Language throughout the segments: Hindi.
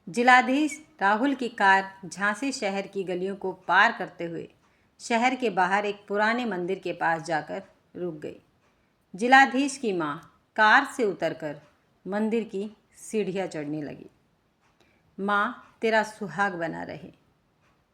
जिलाधीश राहुल की कार झांसी शहर की गलियों को पार करते हुए शहर के बाहर एक पुराने मंदिर के पास जाकर रुक गई। जिलाधीश की माँ कार से उतरकर मंदिर की सीढ़ियाँ चढ़ने लगी। माँ तेरा सुहाग बना रहे,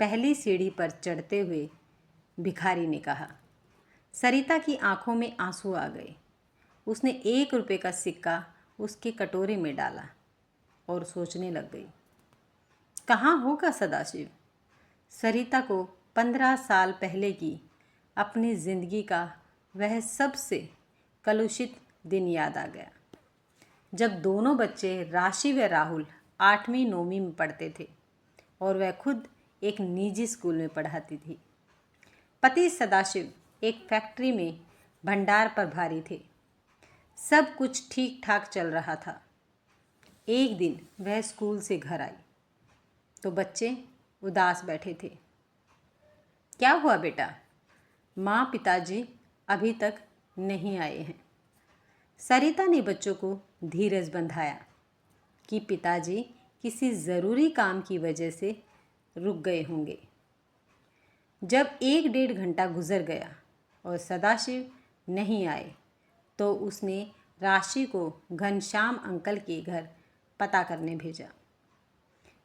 पहली सीढ़ी पर चढ़ते हुए भिखारी ने कहा। सरिता की आंखों में आंसू आ गए। उसने 1 रुपये का सिक्का उसके कटोरे में डाला और सोचने लग गई, कहाँ होगा सदाशिव। सरिता को 15 साल पहले की अपनी ज़िंदगी का वह सबसे कलुषित दिन याद आ गया, जब दोनों बच्चे राशि व राहुल 8वीं 9वीं में पढ़ते थे और वह खुद एक निजी स्कूल में पढ़ाती थी। पति सदाशिव एक फैक्ट्री में भंडार प्रभारी थे। सब कुछ ठीक ठाक चल रहा था। एक दिन वह स्कूल से घर आई तो बच्चे उदास बैठे थे। क्या हुआ बेटा? माँ पिताजी अभी तक नहीं आए हैं। सरिता ने बच्चों को धीरज बंधाया कि पिताजी किसी ज़रूरी काम की वजह से रुक गए होंगे। जब 1 डेढ़ घंटा गुजर गया और सदाशिव नहीं आए तो उसने राशि को घनश्याम अंकल के घर पता करने भेजा।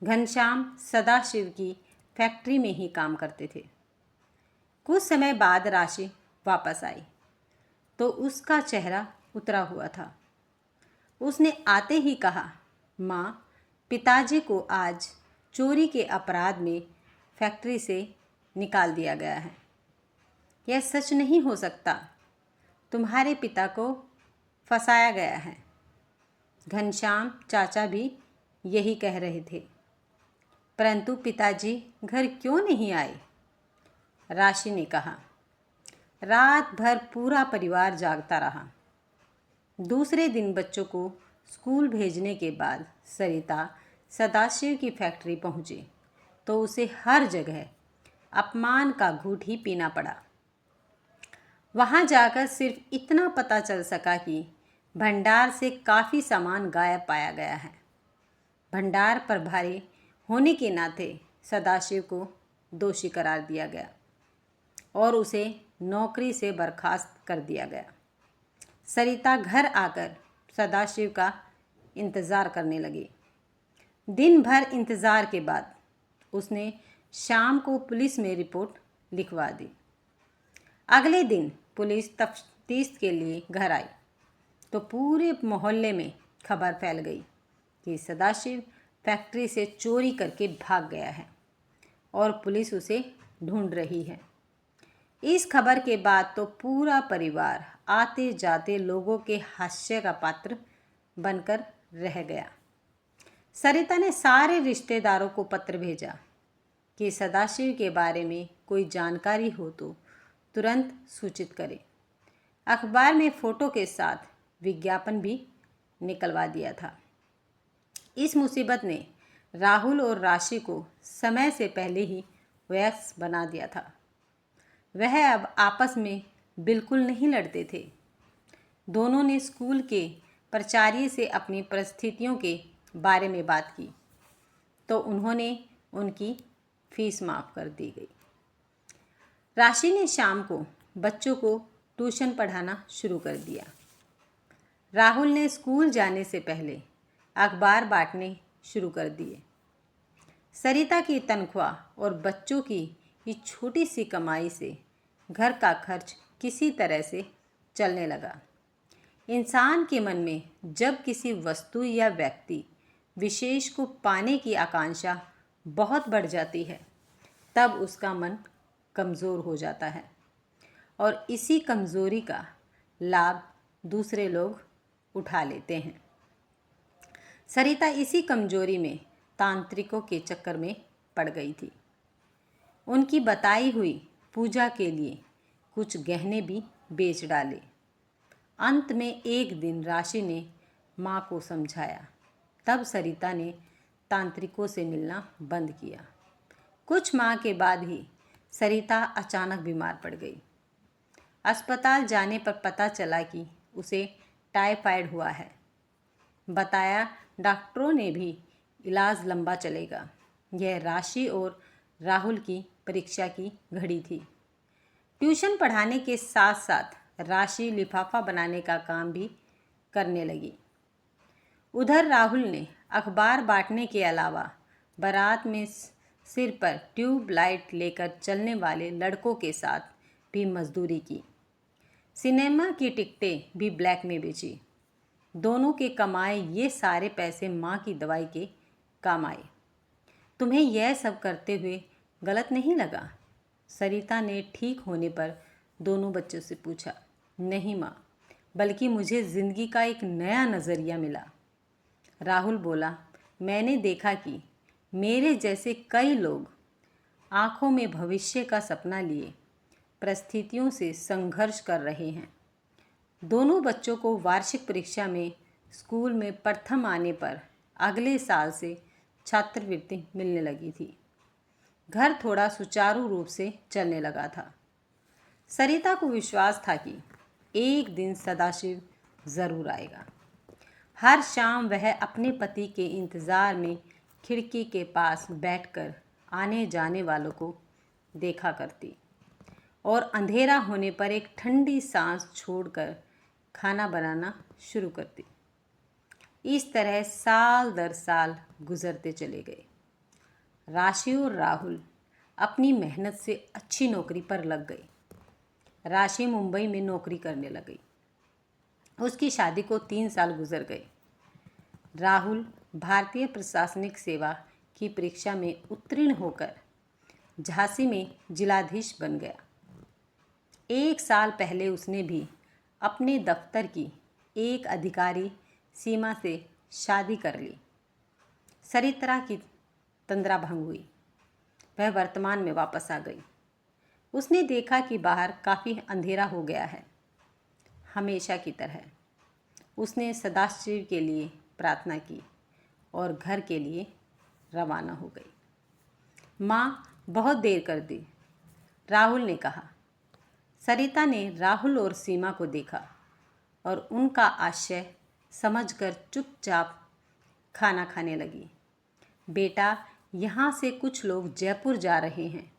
घनश्याम सदाशिव की फैक्ट्री में ही काम करते थे। कुछ समय बाद राशि वापस आई तो उसका चेहरा उतरा हुआ था। उसने आते ही कहा, माँ पिताजी को आज चोरी के अपराध में फैक्ट्री से निकाल दिया गया है। यह सच नहीं हो सकता। तुम्हारे पिता को फंसाया गया है। घनश्याम चाचा भी यही कह रहे थे। परंतु पिताजी घर क्यों नहीं आए? राशि ने कहा। रात भर पूरा परिवार जागता रहा। दूसरे दिन बच्चों को स्कूल भेजने के बाद सरिता सदाशिव की फैक्ट्री पहुंची तो उसे हर जगह अपमान का घूंट ही पीना पड़ा। वहां जाकर सिर्फ इतना पता चल सका कि भंडार से काफ़ी सामान गायब पाया गया है। भंडार प्रभारी होने के नाते सदाशिव को दोषी करार दिया गया और उसे नौकरी से बर्खास्त कर दिया गया। सरिता घर आकर सदाशिव का इंतज़ार करने लगी। दिन भर इंतज़ार के बाद उसने शाम को पुलिस में रिपोर्ट लिखवा दी। अगले दिन पुलिस तफ्तीश के लिए घर आई तो पूरे मोहल्ले में खबर फैल गई कि सदाशिव फैक्ट्री से चोरी करके भाग गया है और पुलिस उसे ढूंढ रही है। इस खबर के बाद तो पूरा परिवार आते जाते लोगों के हास्य का पात्र बनकर रह गया। सरिता ने सारे रिश्तेदारों को पत्र भेजा कि सदाशिव के बारे में कोई जानकारी हो तो तुरंत सूचित करें। अखबार में फ़ोटो के साथ विज्ञापन भी निकलवा दिया था। इस मुसीबत ने राहुल और राशि को समय से पहले ही वयस्क बना दिया था। वह अब आपस में बिल्कुल नहीं लड़ते थे। दोनों ने स्कूल के प्राचार्य से अपनी परिस्थितियों के बारे में बात की तो उन्होंने उनकी फीस माफ़ कर दी गई। राशि ने शाम को बच्चों को ट्यूशन पढ़ाना शुरू कर दिया। राहुल ने स्कूल जाने से पहले अखबार बांटने शुरू कर दिए। सरिता की तनख्वाह और बच्चों की ये छोटी सी कमाई से घर का खर्च किसी तरह से चलने लगा। इंसान के मन में जब किसी वस्तु या व्यक्ति विशेष को पाने की आकांक्षा बहुत बढ़ जाती है तब उसका मन कमज़ोर हो जाता है और इसी कमज़ोरी का लाभ दूसरे लोग उठा लेते हैं। सरिता इसी कमजोरी में तांत्रिकों के चक्कर में पड़ गई थी। उनकी बताई हुई पूजा के लिए कुछ गहने भी बेच डाले। अंत में एक दिन राशि ने माँ को समझाया, तब सरिता ने तांत्रिकों से मिलना बंद किया। कुछ माह के बाद ही सरिता अचानक बीमार पड़ गई। अस्पताल जाने पर पता चला कि उसे टाइफाइड हुआ है। बताया डॉक्टरों ने भी इलाज लंबा चलेगा। यह राशि और राहुल की परीक्षा की घड़ी थी। ट्यूशन पढ़ाने के साथ साथ राशि लिफाफा बनाने का काम भी करने लगी। उधर राहुल ने अखबार बांटने के अलावा बारात में सिर पर ट्यूब लाइट लेकर चलने वाले लड़कों के साथ भी मजदूरी की। सिनेमा की टिकटें भी ब्लैक में बेची। दोनों के कमाए ये सारे पैसे माँ की दवाई के काम आए। तुम्हें यह सब करते हुए गलत नहीं लगा? सरिता ने ठीक होने पर दोनों बच्चों से पूछा। नहीं माँ, बल्कि मुझे ज़िंदगी का एक नया नज़रिया मिला। राहुल बोला, मैंने देखा कि मेरे जैसे कई लोग आँखों में भविष्य का सपना लिए परिस्थितियों से संघर्ष कर रहे हैं। दोनों बच्चों को वार्षिक परीक्षा में स्कूल में प्रथम आने पर अगले साल से छात्रवृत्ति मिलने लगी थी। घर थोड़ा सुचारू रूप से चलने लगा था। सरिता को विश्वास था कि एक दिन सदाशिव ज़रूर आएगा। हर शाम वह अपने पति के इंतज़ार में खिड़की के पास बैठकर आने जाने वालों को देखा करती और अंधेरा होने पर एक ठंडी सांस छोड़कर खाना बनाना शुरू करती। इस तरह साल दर साल गुजरते चले गए। राशि और राहुल अपनी मेहनत से अच्छी नौकरी पर लग गई। राशि मुंबई में नौकरी करने लगी। उसकी शादी को 3 साल गुजर गए। राहुल भारतीय प्रशासनिक सेवा की परीक्षा में उत्तीर्ण होकर झांसी में जिलाधीश बन गया। 1 साल पहले उसने भी अपने दफ्तर की एक अधिकारी सीमा से शादी कर ली। सरिता की तंद्रा भंग हुई। वह वर्तमान में वापस आ गई। उसने देखा कि बाहर काफ़ी अंधेरा हो गया है। हमेशा की तरह उसने सदाशिव के लिए प्रार्थना की और घर के लिए रवाना हो गई। माँ, बहुत देर कर दी, राहुल ने कहा। सरिता ने राहुल और सीमा को देखा और उनका आशय समझकर चुपचाप खाना खाने लगी। बेटा, यहाँ से कुछ लोग जयपुर जा रहे हैं।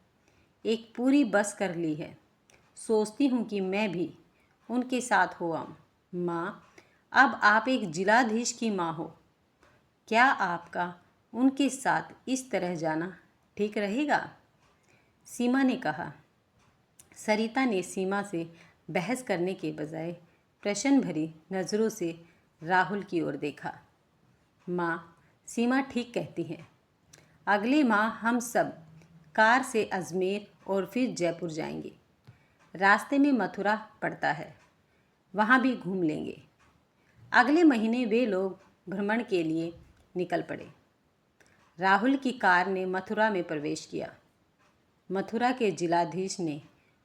एक पूरी बस कर ली है। सोचती हूँ कि मैं भी उनके साथ हो आऊँ। माँ, अब आप एक जिलाधीश की माँ हो। क्या आपका उनके साथ इस तरह जाना ठीक रहेगा? सीमा ने कहा। सरिता ने सीमा से बहस करने के बजाय प्रश्न भरी नज़रों से राहुल की ओर देखा। माँ, सीमा ठीक कहती है। अगले माह हम सब कार से अजमेर और फिर जयपुर जाएंगे। रास्ते में मथुरा पड़ता है, वहाँ भी घूम लेंगे। अगले महीने वे लोग भ्रमण के लिए निकल पड़े। राहुल की कार ने मथुरा में प्रवेश किया। मथुरा के जिलाधीश ने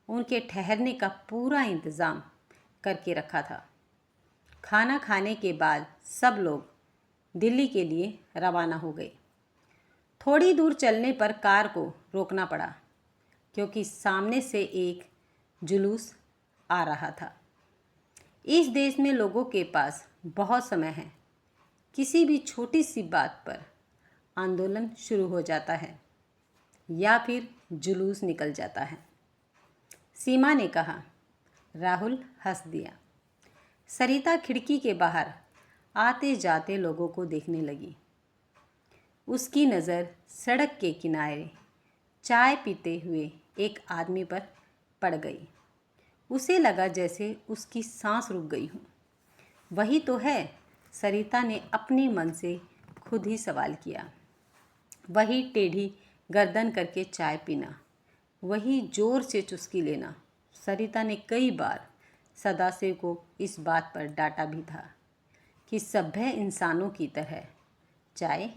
उनके ठहरने का पूरा इंतज़ाम करके रखा था। खाना खाने के बाद सब लोग दिल्ली के लिए रवाना हो गए। थोड़ी दूर चलने पर कार को रोकना पड़ा क्योंकि सामने से एक जुलूस आ रहा था। इस देश में लोगों के पास बहुत समय है। किसी भी छोटी सी बात पर आंदोलन शुरू हो जाता है या फिर जुलूस निकल जाता है। सीमा ने कहा। राहुल हंस दिया। सरिता खिड़की के बाहर आते जाते लोगों को देखने लगी। उसकी नज़र सड़क के किनारे चाय पीते हुए एक आदमी पर पड़ गई। उसे लगा जैसे उसकी सांस रुक गई हो। वही तो है, सरिता ने अपने मन से खुद ही सवाल किया। वही टेढ़ी गर्दन करके चाय पीना, वही ज़ोर से चुस्की लेना। सरिता ने कई बार सदाशिव को इस बात पर डांटा भी था कि सभ्य इंसानों की तरह चाय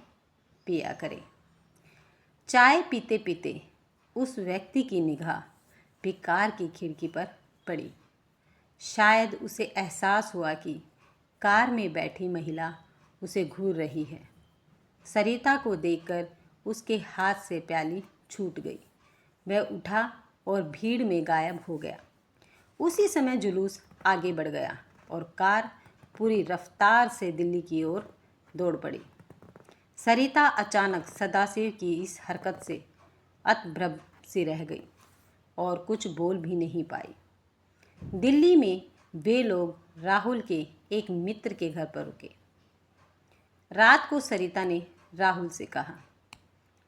पिया करे। चाय पीते पीते उस व्यक्ति की निगाह भी कार की खिड़की पर पड़ी। शायद उसे एहसास हुआ कि कार में बैठी महिला उसे घूर रही है। सरिता को देखकर उसके हाथ से प्याली छूट गई। वह उठा और भीड़ में गायब हो गया। उसी समय जुलूस आगे बढ़ गया और कार पूरी रफ्तार से दिल्ली की ओर दौड़ पड़ी। सरिता अचानक सदाशिव की इस हरकत से अतभ्रभ सी रह गई और कुछ बोल भी नहीं पाई। दिल्ली में वे लोग राहुल के एक मित्र के घर पर रुके। रात को सरिता ने राहुल से कहा,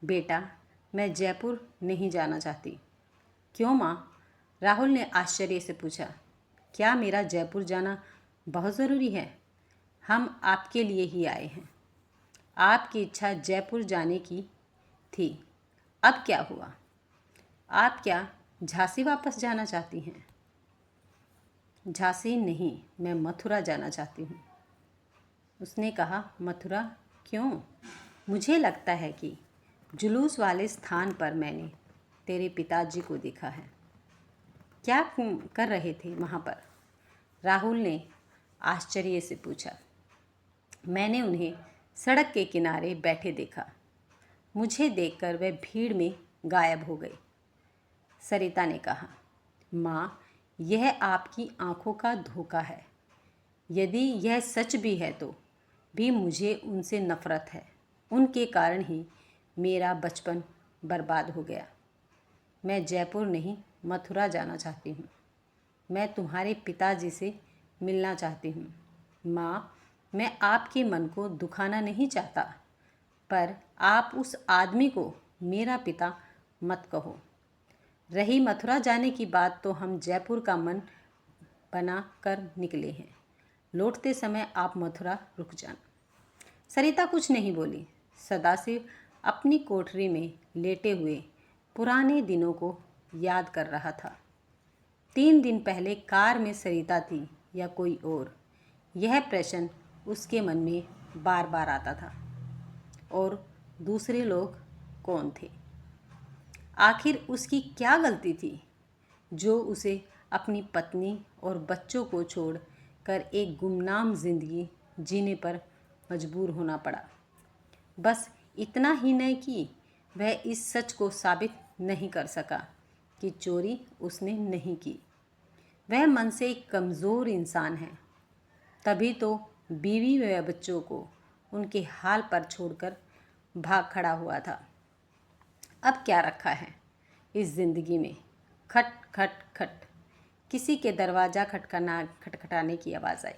बेटा, मैं जयपुर नहीं जाना चाहती। क्यों माँ? राहुल ने आश्चर्य से पूछा। क्या मेरा जयपुर जाना बहुत ज़रूरी है? हम आपके लिए ही आए हैं। आपकी इच्छा जयपुर जाने की थी, अब क्या हुआ? आप क्या झांसी वापस जाना चाहती हैं? झांसी नहीं, मैं मथुरा जाना चाहती हूँ। उसने कहा, मथुरा क्यों? मुझे लगता है कि जुलूस वाले स्थान पर मैंने तेरे पिताजी को देखा है। क्या कर रहे थे वहाँ पर? राहुल ने आश्चर्य से पूछा। मैंने उन्हें सड़क के किनारे बैठे देखा। मुझे देखकर वे भीड़ में गायब हो गए। सरिता ने कहा, माँ, यह आपकी आंखों का धोखा है। यदि यह सच भी है तो भी मुझे उनसे नफ़रत है। उनके कारण ही मेरा बचपन बर्बाद हो गया। मैं जयपुर नहीं, मथुरा जाना चाहती हूँ। मैं तुम्हारे पिताजी से मिलना चाहती हूँ। माँ, मैं आपके मन को दुखाना नहीं चाहता, पर आप उस आदमी को मेरा पिता मत कहो। रही मथुरा जाने की बात, तो हम जयपुर का मन बना कर निकले हैं। लौटते समय आप मथुरा रुक जाना। सरिता कुछ नहीं बोली। सदाशिव अपनी कोठरी में लेटे हुए पुराने दिनों को याद कर रहा था। 3 दिन पहले कार में सरिता थी या कोई और, यह प्रश्न उसके मन में बार बार आता था। और दूसरे लोग कौन थे? आखिर उसकी क्या गलती थी जो उसे अपनी पत्नी और बच्चों को छोड़कर एक गुमनाम जिंदगी जीने पर मजबूर होना पड़ा? बस इतना ही नहीं कि वह इस सच को साबित नहीं कर सका कि चोरी उसने नहीं की। वह मन से एक कमज़ोर इंसान है। तभी तो बीवी व बच्चों को उनके हाल पर छोड़कर भाग खड़ा हुआ था। अब क्या रखा है इस जिंदगी में? खट खट खट, किसी के दरवाज़ा खटखटाने की आवाज़ आई।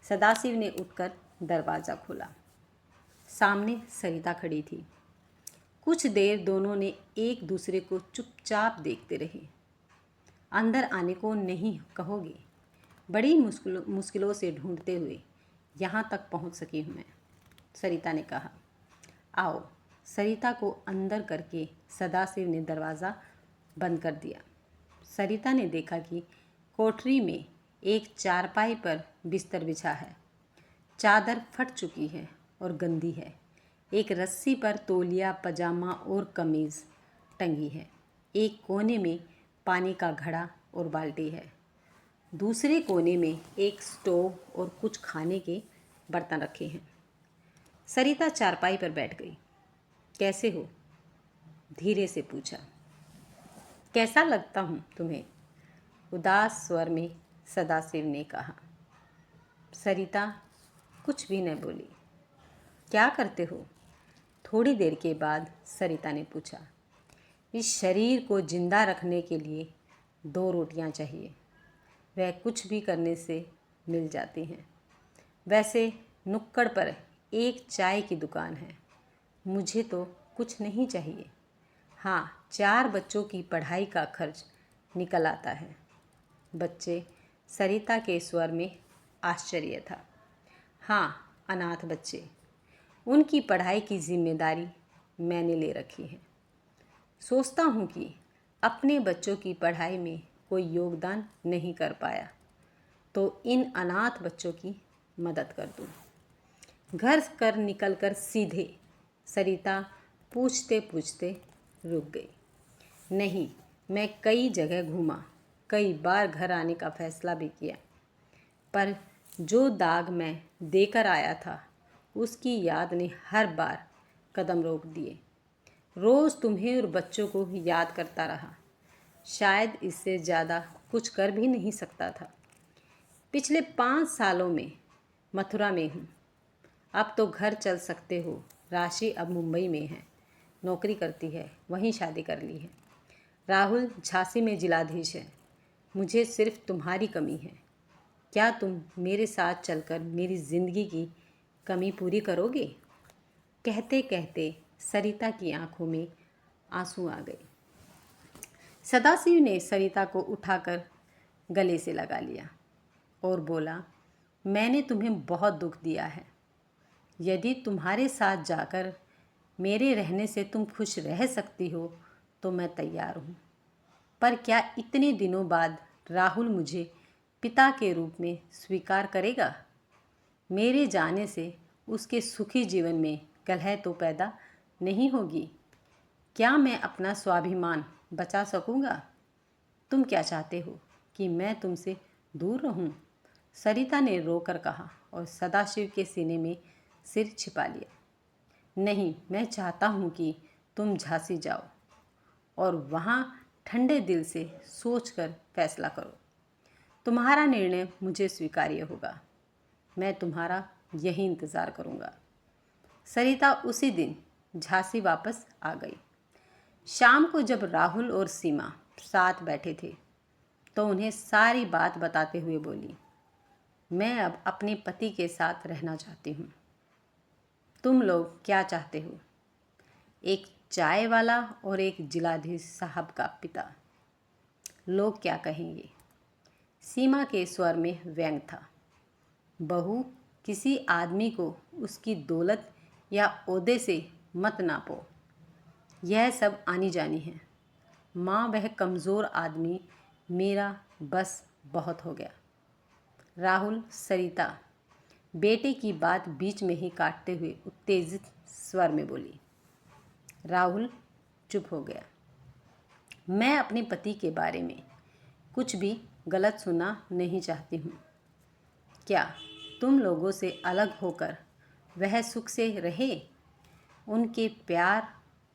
सदाशिव ने उठकर दरवाज़ा खोला। सामने सरिता खड़ी थी। कुछ देर दोनों ने एक दूसरे को चुपचाप देखते रहे। अंदर आने को नहीं कहोगे? बड़ी मुश्किलों से ढूंढते हुए यहाँ तक पहुँच सकी हूँ मैं, सरिता ने कहा। आओ। सरिता को अंदर करके सदाशिव ने दरवाज़ा बंद कर दिया। सरिता ने देखा कि कोठरी में एक चारपाई पर बिस्तर बिछा है। चादर फट चुकी है और गंदी है। एक रस्सी पर तौलिया, पजामा और कमीज़ टंगी है। एक कोने में पानी का घड़ा और बाल्टी है। दूसरे कोने में एक स्टोव और कुछ खाने के बर्तन रखे हैं। सरिता चारपाई पर बैठ गई। कैसे हो? धीरे से पूछा। कैसा लगता हूँ तुम्हें? उदास स्वर में सदाशिव ने कहा। सरिता कुछ भी न बोली। क्या करते हो? थोड़ी देर के बाद सरिता ने पूछा। इस शरीर को जिंदा रखने के लिए 2 रोटियां चाहिए। वह कुछ भी करने से मिल जाती हैं। वैसे नुक्कड़ पर एक चाय की दुकान है। मुझे तो कुछ नहीं चाहिए। हाँ, 4 बच्चों की पढ़ाई का खर्च निकल आता है। बच्चे? सरिता के स्वर में आश्चर्य था। हाँ, अनाथ बच्चे। उनकी पढ़ाई की जिम्मेदारी मैंने ले रखी है। सोचता हूँ कि अपने बच्चों की पढ़ाई में कोई योगदान नहीं कर पाया तो इन अनाथ बच्चों की मदद कर दूँ। घर कर निकलकर सीधे सरिता पूछते पूछते रुक गई। नहीं, मैं कई जगह घूमा, कई बार घर आने का फैसला भी किया, पर जो दाग मैं देकर आया था उसकी याद ने हर बार कदम रोक दिए। रोज़ तुम्हें और बच्चों को याद करता रहा। शायद इससे ज़्यादा कुछ कर भी नहीं सकता था। पिछले 5 सालों में मथुरा में हूँ। अब तो घर चल सकते हो, राशि अब मुंबई में है, नौकरी करती है, वहीं शादी कर ली है। राहुल झांसी में जिलाधीश है। मुझे सिर्फ तुम्हारी कमी है। क्या तुम मेरे साथ चलकर मेरी ज़िंदगी की कमी पूरी करोगे? कहते कहते सरिता की आंखों में आंसू आ गए। सदाशिव ने सरिता को उठाकर गले से लगा लिया और बोला, मैंने तुम्हें बहुत दुख दिया है। यदि तुम्हारे साथ जाकर मेरे रहने से तुम खुश रह सकती हो तो मैं तैयार हूँ। पर क्या इतने दिनों बाद राहुल मुझे पिता के रूप में स्वीकार करेगा? मेरे जाने से उसके सुखी जीवन में कलह तो पैदा नहीं होगी। क्या मैं अपना स्वाभिमान बचा सकूँगा? तुम क्या चाहते हो कि मैं तुमसे दूर रहूं? सरिता ने रोकर कहा और सदाशिव के सीने में सिर छिपा लिया। नहीं, मैं चाहता हूं कि तुम झांसी जाओ और वहां ठंडे दिल से सोचकर फैसला करो। तुम्हारा निर्णय मुझे स्वीकार्य होगा। मैं तुम्हारा यही इंतज़ार करूंगा। सरिता उसी दिन झांसी वापस आ गई। शाम को जब राहुल और सीमा साथ बैठे थे तो उन्हें सारी बात बताते हुए बोली, मैं अब अपने पति के साथ रहना चाहती हूँ। तुम लोग क्या चाहते हो? एक चाय वाला और एक जिलाधीश साहब का पिता। लोग क्या कहेंगे? सीमा के स्वर में व्यंग था। बहू, किसी आदमी को उसकी दौलत या ओहदे से मत नापो। यह सब आनी जानी है। माँ, वह कमज़ोर आदमी मेरा बस बहुत हो गया। राहुल, सरिता बेटे की बात बीच में ही काटते हुए उत्तेजित स्वर में बोली। राहुल चुप हो गया। मैं अपने पति के बारे में कुछ भी गलत सुनना नहीं चाहती हूँ। क्या तुम लोगों से अलग होकर वह सुख से रहे? उनके प्यार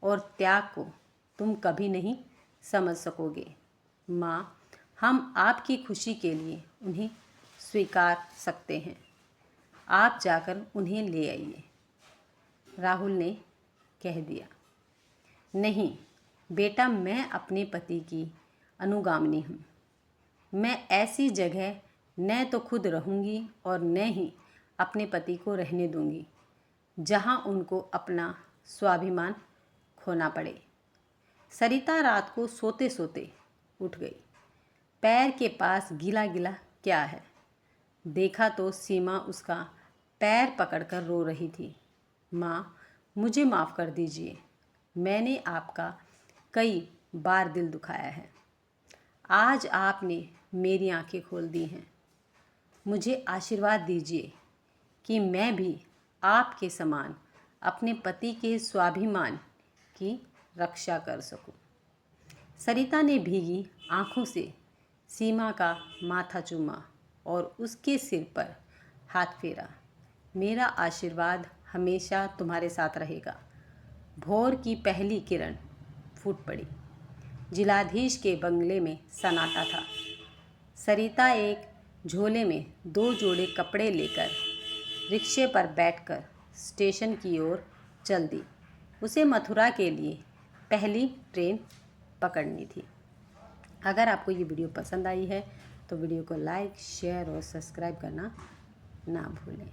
और त्याग को तुम कभी नहीं समझ सकोगे। माँ, हम आपकी खुशी के लिए उन्हें स्वीकार सकते हैं। आप जाकर उन्हें ले आइए। राहुल ने कह दिया। नहीं बेटा, मैं अपने पति की अनुगामिनी हूँ। मैं ऐसी जगह न तो खुद रहूँगी और न ही अपने पति को रहने दूँगी जहाँ उनको अपना स्वाभिमान खोना पड़े। सरिता रात को सोते सोते उठ गई। पैर के पास गीला गीला क्या है? देखा तो सीमा उसका पैर पकड़कर रो रही थी। माँ, मुझे माफ़ कर दीजिए। मैंने आपका कई बार दिल दुखाया है। आज आपने मेरी आंखें खोल दी हैं। मुझे आशीर्वाद दीजिए कि मैं भी आपके समान अपने पति के स्वाभिमान की रक्षा कर सकूं। सरिता ने भीगी आंखों से सीमा का माथा चूमा और उसके सिर पर हाथ फेरा। मेरा आशीर्वाद हमेशा तुम्हारे साथ रहेगा। भोर की पहली किरण फूट पड़ी। जिलाधीश के बंगले में सन्नाटा था। सरिता एक झोले में 2 जोड़े कपड़े लेकर रिक्शे पर बैठकर स्टेशन की ओर चल दी। उसे मथुरा के लिए पहली ट्रेन पकड़नी थी। अगर आपको ये वीडियो पसंद आई है तो वीडियो को लाइक, शेयर और सब्सक्राइब करना ना भूलें।